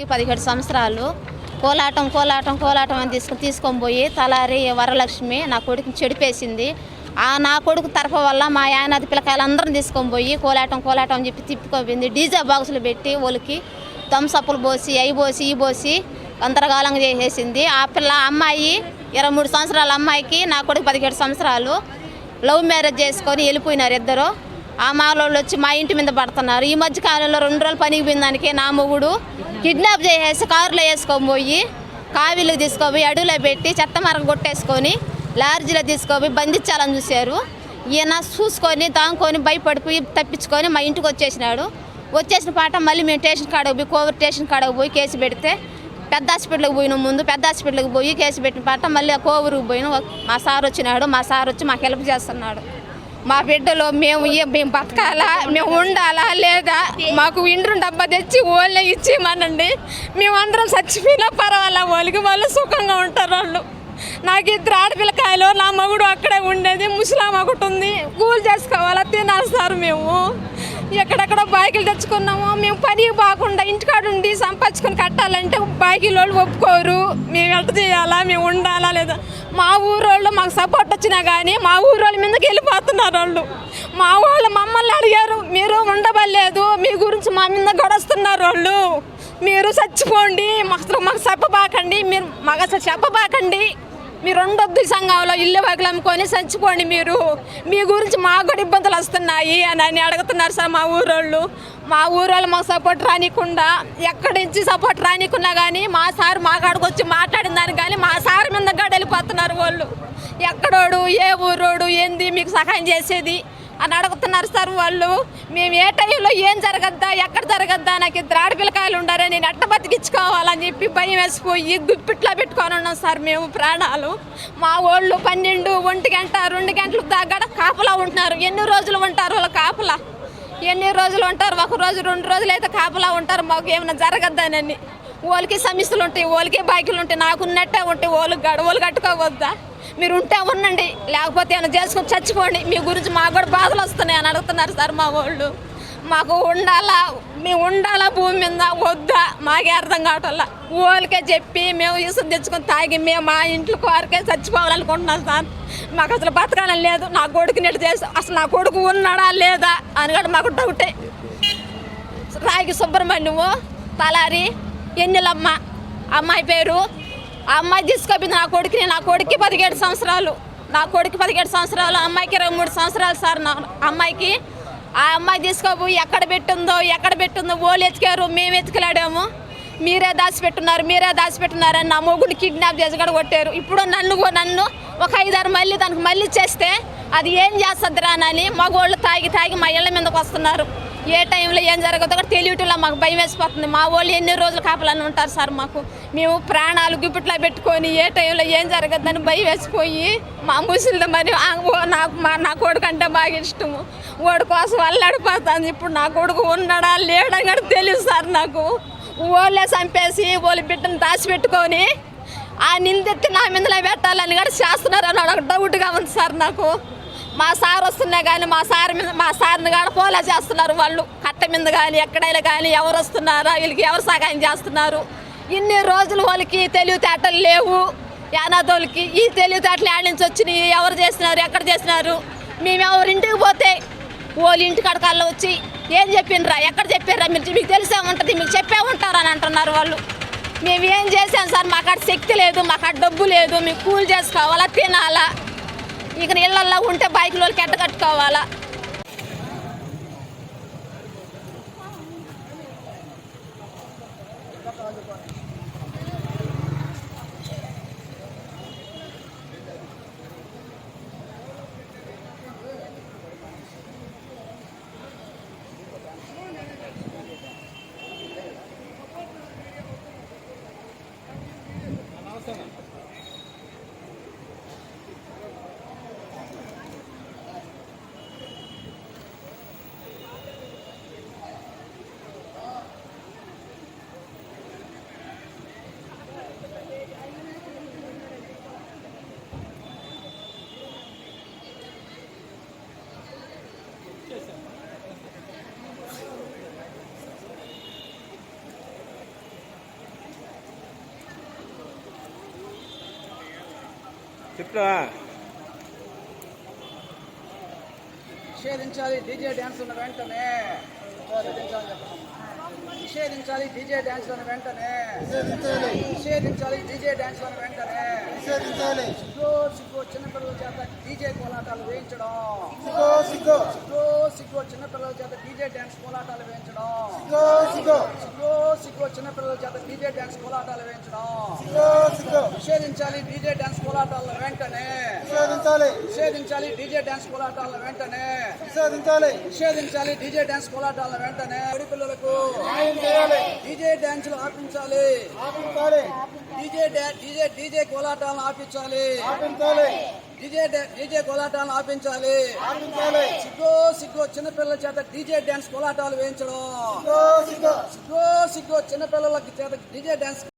17 సంవత్సరాలు కోలాటం అని తీసుకొని పోయి తలారి వరలక్ష్మి నా కొడుకుని చెడిపేసింది. నా కొడుకు తరఫు వల్ల మా యానాది పిల్లకాయలందరిని తీసుకొని పోయి కోలాటం అని చెప్పి తిప్పుకోపోయింది. డీజే బాక్సులు పెట్టి వాళ్ళకి థమ్సప్పులు పోసి అవి పోసి ఈ పోసి అంతర్గాలంగా చేసేసింది. ఆ అమ్మాయి 23 సంవత్సరాల అమ్మాయికి నా కొడుకు 17 సంవత్సరాలు లవ్ మ్యారేజ్ చేసుకొని వెళ్ళిపోయినారు ఇద్దరు. ఆ మాలోళ్ళు వచ్చి మా ఇంటి మీద పడుతున్నారు. ఈ మధ్య కాలంలో 2 రోజులు పనికి పోయిన దానికి నా మొగుడు కిడ్నాప్ చేసేసి కారులో వేసుకొని పోయి కావిలు తీసుకొని అడవిలో పెట్టి చెత్త మరం కొట్టేసుకొని లార్జీలో తీసుకొని బంధించాలని చూశారు. ఈయన చూసుకొని దాంకొని భయపడిపోయి తప్పించుకొని మా ఇంటికి వచ్చేసిన పాట మళ్ళీ మేము స్టేషన్ కాడకు పోయి కోవిడ్ స్టేషన్ కాడకు పోయి కేసు పెడితే పెద్ద హాస్పిటల్కి పోయిన ముందు పెద్ద హాస్పిటల్కి పోయి కేసు పెట్టిన పాట మళ్ళీ కోవూరుకు పోయిన మా సార్ వచ్చినాడు. మా సార్ వచ్చి మాకు హెల్ప్ చేస్తున్నాడు. మా బిడ్డలో మేము బతకాలా, మేము ఉండాలా లేదా, మాకు ఇండ్రు డబ్బా తెచ్చి వాళ్ళే ఇచ్చేయమనండి. మేమందరం చచ్చిపోయినా పర్వాలా, వాళ్ళు సుఖంగా ఉంటారు. వాళ్ళు నాకు 2 ఆడపిల్లకాయలు, నా మగుడు అక్కడే ఉండేది. ముసలాం ఒకటి ఉంది, కూల్ చేసుకోవాలా, తినాలి సార్. మేము ఎక్కడెక్కడ బాకీలు తెచ్చుకున్నాము. మేము పని బాగుండా ఇంటికాడ ఉండి సంపాదించుకొని కట్టాలంటే బాకీలు వాళ్ళు ఒప్పుకోరు. మేము ఎట్ట చేయాలా, మేము ఉండాలా లేదా. మా ఊరోళ్ళు మాకు సపోర్ట్ వచ్చినా కానీ మా ఊరోళ్ళ మీదకి వెళ్ళిపోతున్నారు వాళ్ళు. మా వాళ్ళు మమ్మల్ని అడిగారు, మీరు ఉండబలేదు, మీ గురించి మా మీద గొడవస్తున్నారు వాళ్ళు. మీరు చచ్చిపోండి, మాకు చెప్పబాకండి, మీరు మాకు అసలు చెప్పబాకండి, మీరు ఉండొద్దు ఈ సంఘంలో, ఇల్లు వాకిలు అమ్ముకొని చచ్చిపోండి, మీరు మీ గురించి మాకు కూడా ఇబ్బందులు వస్తున్నాయి అని అడుగుతున్నారు సార్ మా ఊరోళ్ళు. మా ఊరోళ్ళు మాకు సపోర్ట్ రానికుండా, ఎక్కడి నుంచి సపోర్ట్ రానికున్నా కానీ మా సార్ మా కాడికి వచ్చి మాట్లాడిన దానికి కానీ మా సార్ మీద గడ వెళ్ళిపోతున్నారు వాళ్ళు. ఎక్కడోడు, ఏ ఊరోడు, ఏంది మీకు సహాయం చేసేది అని అడుగుతున్నారు సార్ వాళ్ళు. మేము ఏ టైంలో ఏం జరగద్దా, ఎక్కడ జరగద్దా, నాకు 2 ఆడపిల్లకాయలు ఉండారే, నేను ఎట్ట బతికించుకోవాలని చెప్పి భయం వేసిపోయి గుప్పిట్లో పెట్టుకొని ఉన్నాం సార్ మేము ప్రాణాలు. మా వాళ్ళు 12, 1 గంట, 2 గంటలకు దాకా కాపలా ఉంటున్నారు. ఎన్ని రోజులు ఉంటారు వాళ్ళ కాపలా, ఎన్ని రోజులు ఉంటారు? 1 రోజు 2 రోజులు అయితే కాపలా ఉంటారు. మాకు ఏమైనా జరగద్దానని. వాళ్ళకి సమస్యలు ఉంటాయి, వాళ్ళకి బాకీలు ఉంటాయి, నాకున్నట్టే ఉంటాయి. వాళ్ళు కట్టుకోవద్దా? మీరు ఉంటే ఉండండి, లేకపోతే ఏమైనా చేసుకొని చచ్చిపోండి, మీ గురించి మాకు కూడా బాధలు వస్తున్నాయి అని అడుగుతున్నారు సార్ మా వాళ్ళు. మాకు మేము ఉండాలా భూమి మీద వద్దా మాకే అర్థం కావటల్లా. వాళ్ళకే చెప్పి మేము ఇసుకు తెచ్చుకొని తాగి మేము మా ఇంట్లో వారికే చచ్చిపోవాలనుకుంటున్నాం సార్. మాకు అసలు బతకాలని లేదు. నా కొడుకు నెట్టు చేసి అసలు నా కొడుకు ఉన్నాడా లేదా అని కూడా మాకు డౌటే. రాగి సుబ్రహ్మణ్యము తలారి ఎన్నెలమ్మ అమ్మాయి పేరు. ఆ అమ్మాయి తీసుకొచ్చింది నా కొడుక్కి 17 సంవత్సరాలు. నా కొడుకు 17 సంవత్సరాలు, అమ్మాయికి 23 సంవత్సరాలు సార్. ఆ అమ్మాయి తీసుకోపోయి ఎక్కడ పెట్టిందో వాళ్ళు ఎత్తికారు, మేము ఎత్తుకెళ్ళాడాము. మీరే దాచిపెట్టున్నారని నా మొగుడిని కిడ్నాప్ చేసి కూడా కొట్టారు. ఇప్పుడు నన్ను ఒక 5-6 మళ్ళీ చేస్తే అది ఏం చేస్తుందిరా అని మగవాళ్ళు తాగి మా ఇళ్ళ మీదకి వస్తున్నారు. ఏ టైంలో ఏం జరగదో కూడా తెలియటంలో మాకు భయం వేసిపోతుంది. మా వాళ్ళు ఎన్ని రోజులు కాపాలని ఉంటారు సార్. మేము ప్రాణాలు గుప్పిట్లో పెట్టుకొని ఏ టైంలో ఏం జరగద్దని భయం వేసిపోయి మా ముసలిది మరి నా కొడుకు అంటే బాగా ఇష్టము. వాడి కోసం అల్లాడిపోతాను. ఇప్పుడు నా కొడుకు ఉన్నాడా లేడా కూడా తెలియదు సార్ నాకు. వాళ్ళే చంపేసి వాళ్ళ బిడ్డను దాచిపెట్టుకొని ఆ నిందెత్తి నా మీదలో పెట్టాలని కూడా చేస్తున్నారు అని ఒక డౌట్గా ఉంది సార్ నాకు. మా సార్ వస్తున్నా కానీ మా సార్ని కానీ ఫోలో చేస్తున్నారు వాళ్ళు. కట్ట మీద కానీ ఎక్కడైనా కానీ ఎవరు వస్తున్నారా, వీళ్ళకి ఎవరు సహాయం చేస్తున్నారు. ఇన్ని రోజులు వాళ్ళకి తెలివితేటలు లేవు. యానాదోళ్ళకి ఈ తెలివితేటలు ఏళ్ళ నుంచి వచ్చినాయి, ఎవరు చేస్తున్నారు, ఎక్కడ చేస్తున్నారు. మేము ఎవరింటికి పోతే వాళ్ళ ఇంటి కడకాల్లో వచ్చి ఏం చెప్పిండ్రా, ఎక్కడ చెప్పారా, మీకు తెలిసే ఉంటుంది, మీకు చెప్పే ఉంటారు అని అంటున్నారు వాళ్ళు. మేము ఏం చేసాం సార్? మాకు అటు శక్తి లేదు, మాకు అటు డబ్బు లేదు. మేము కూలి చేసుకోవాలా, తినాలా, ఇక ఇళ్ళల్లో ఉంటే బైకుల వాళ్ళకి ఎట్ట కట్టుకోవాలా. చెప్తా. నిషేధించాలి డీజే డ్యాన్సులను వెంటనే. నిషేధించాలి డీజే డ్యాన్సులను వెంటనే. నిషేధించాలి డీజే డ్యాన్సులను వెంటనే. సిగ్గో సిగ్గో చిన్నపిల్లల చేత డీజే కోలాటాలు వేయించడం. సిగ్గో చిన్నపిల్లల చేత డీజే డ్యాన్స్ కోలాటాలు వేయించడం. సిగ్గో చిన్నపిల్లల చేత డీజే డ్యాన్స్ కోలాటాలు వేయించడం. నిషేధించాలి డీజే డ్యాన్స్ కోలాటాలను వెంటనే. నిషేధించాలి డీజే డ్యాన్స్ కోలాటాలను వెంటనే. నిషేధించాలి డీజే డ్యాన్స్ కోలాటాలను వెంటనే. బడి పిల్లలకు డీజే డ్యాన్సులు ఆపించాలి. డీజే కోలాటాలను ఆపించాలి. డీజే కోలాటాలను ఆపించాలి. సిగ్గో చిన్నపిల్లల చేత డీజే డ్యాన్స్ కోలాటాలు వేయించడం. సిగ్గో చిన్నపిల్లల చేత డీజే డ్యాన్స్